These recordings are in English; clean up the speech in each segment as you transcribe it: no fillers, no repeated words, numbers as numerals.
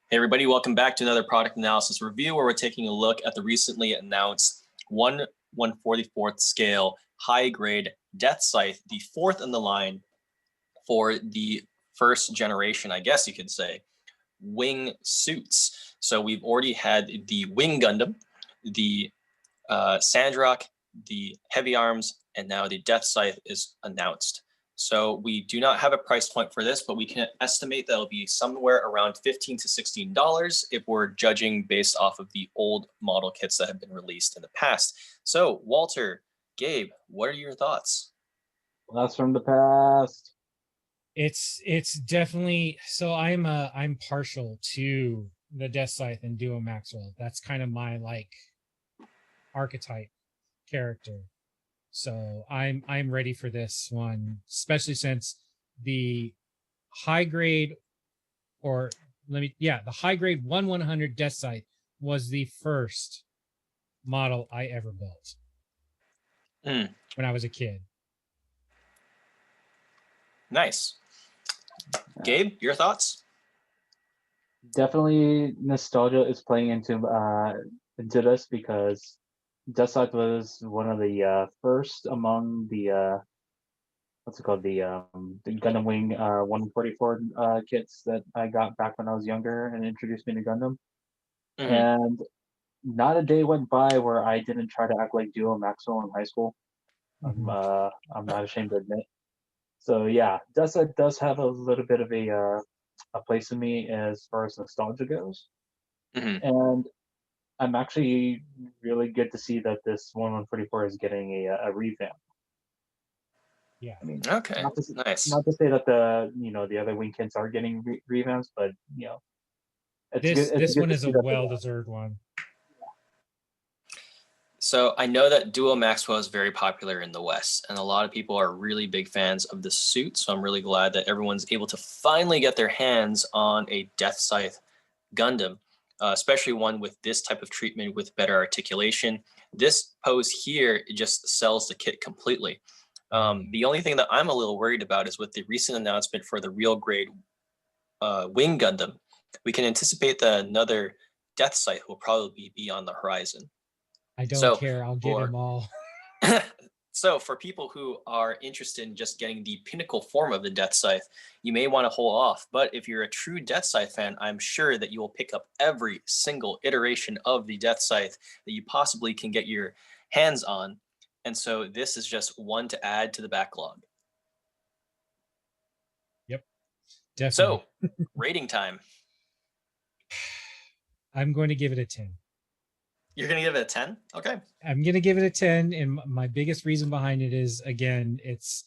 Hey everybody, welcome back to another product analysis review where we're taking a look at the recently announced 1/144th scale high grade Deathscythe, the fourth in the line for the first generation, I guess you could say, wing suits. So we've already had the Wing Gundam, the Sandrock, the Heavy Arms, and now the Deathscythe is announced. So we do not have a price point for this, but we can estimate that it'll be somewhere around $15 to $16 if we're judging based off of the old model kits that have been released in the past. So Walter, Gabe, what are your thoughts? Blast from the past. It's definitely so. I'm partial to the Deathscythe and Duo Maxwell. That's kind of my archetype character. So I'm ready for this one, especially since the high grade the high grade 1/100 Deathscythe was the first model I ever built when I was a kid. Nice. Gabe, your thoughts? Definitely nostalgia is playing into this because Deathscythe was one of the first among the the Gundam Wing 144 kits that I got back when I was younger and introduced me to Gundam. Mm-hmm. And not a day went by where I didn't try to act like Duo Maxwell in high school. I'm not ashamed to admit. So yeah, Deathscythe does have a little bit of a place in me as far as nostalgia goes. Mm-hmm. And I'm actually really good to see that this 1/144 is getting a revamp. Yeah. I mean, Okay. Nice. Not to say that the other wing kits are getting revamps, but it's good. It's This good one to is see a that well-deserved one. So I know that Duo Maxwell is very popular in the West, and a lot of people are really big fans of the suit. So I'm really glad that everyone's able to finally get their hands on a Deathscythe Gundam, especially one with this type of treatment with better articulation. This pose here, it just sells the kit completely. The only thing that I'm a little worried about is with the recent announcement for the real grade Wing Gundam, we can anticipate that another Deathscythe will probably be on the horizon. I don't care. I'll get them all. So for people who are interested in just getting the pinnacle form of the Deathscythe, you may want to hold off. But if you're a true Deathscythe fan, I'm sure that you will pick up every single iteration of the Deathscythe that you possibly can get your hands on. And so this is just one to add to the backlog. Yep, definitely. So rating time. I'm going to give it a 10. You're going to give it a 10? Okay. I'm going to give it a 10. And my biggest reason behind it is, again, it's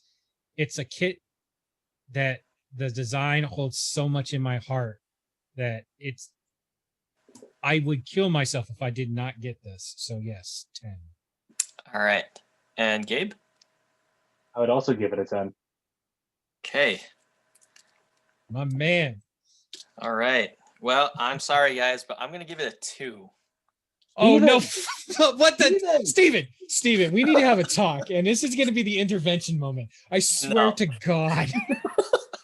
a kit that the design holds so much in my heart that I would kill myself if I did not get this. So yes, 10. All right. And Gabe? I would also give it a 10. Okay. My man. All right. Well, I'm sorry, guys, but I'm going to give it a 2. Oh, no. What the? Steven, we need to have a talk. And this is going to be the intervention moment. I swear to God.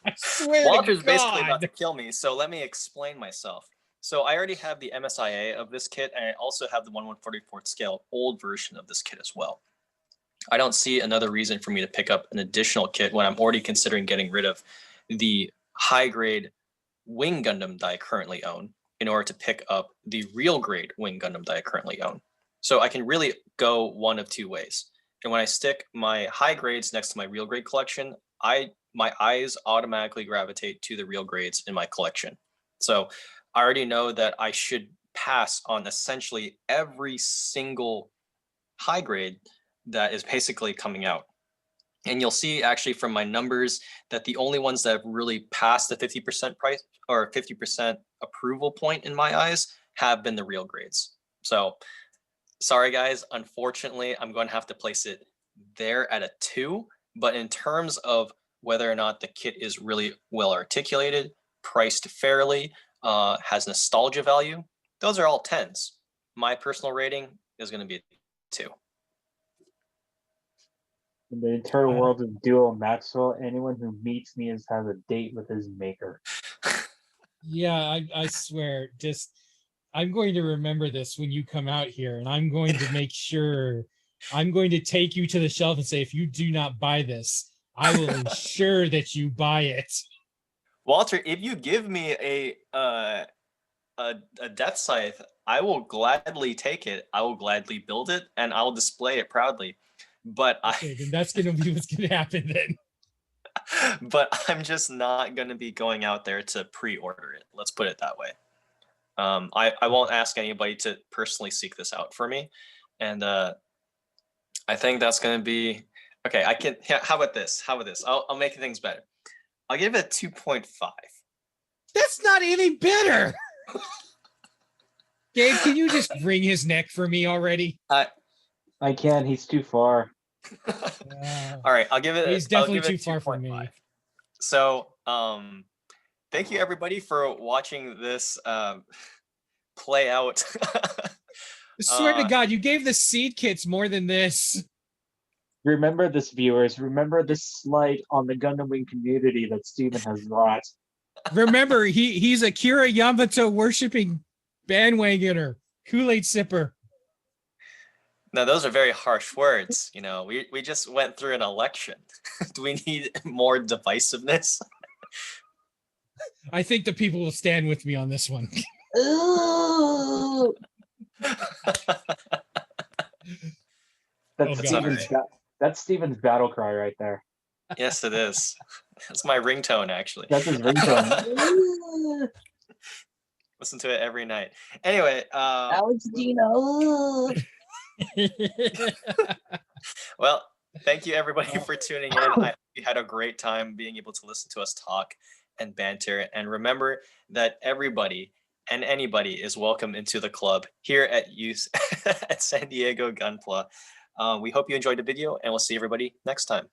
I swear Walter's to God. basically about to kill me, so let me explain myself. So I already have the MSIA of this kit, and I also have the 1/144th scale old version of this kit as well. I don't see another reason for me to pick up an additional kit when I'm already considering getting rid of the high-grade Wing Gundam that I currently own in order to pick up the real grade Wing Gundam that I currently own. So I can really go one of two ways. And when I stick my high grades next to my real grade collection, my eyes automatically gravitate to the real grades in my collection. So I already know that I should pass on essentially every single high grade that is basically coming out. And you'll see actually from my numbers that the only ones that have really passed the 50% price or 50% approval point in my eyes have been the real grades. So sorry guys, unfortunately, I'm going to have to place it there at a 2. But in terms of whether or not the kit is really well articulated, priced fairly, has nostalgia value, those are all 10s. My personal rating is going to be a 2. In the entire world of Duo Maxwell, anyone who meets me has a date with his maker. Yeah, I swear, just I'm going to remember this when you come out here, and I'm going to make sure I'm going to take you to the shelf and say, if you do not buy this, I will ensure that you buy it. Walter, if you give me a death scythe, I will gladly take it. I will gladly build it, and I will display it proudly. But Okay, then that's gonna be what's gonna happen then. but I'm just not going to be going out there to pre-order it. Let's put it that way. I won't ask anybody to personally seek this out for me, and I think that's going to be okay. I can. How about this? I'll make things better. I'll give it a 2.5. That's not any better. Gabe, can you just wring his neck for me already? I can. He's too far. All right, I'll give it. He's definitely too far for me. So, thank you everybody for watching this play out. I swear to God, you gave the seed kits more than this. Remember this, viewers. Remember this slight on the Gundam Wing community that Steven has wrought. Remember, he's a Kira Yamato worshipping bandwagoner, Kool-Aid sipper. Now, those are very harsh words. You know, we just went through an election. Do we need more divisiveness? I think the people will stand with me on this one. That's Steven's battle cry right there. Yes, it is. That's my ringtone, actually. That's his ringtone. Listen to it every night. Anyway, Alex Dino. Well, thank you everybody for tuning in. I hope you had a great time being able to listen to us talk and banter. And remember that everybody and anybody is welcome into the club here at at San Diego Gunpla. We hope you enjoyed the video, and we'll see everybody next time.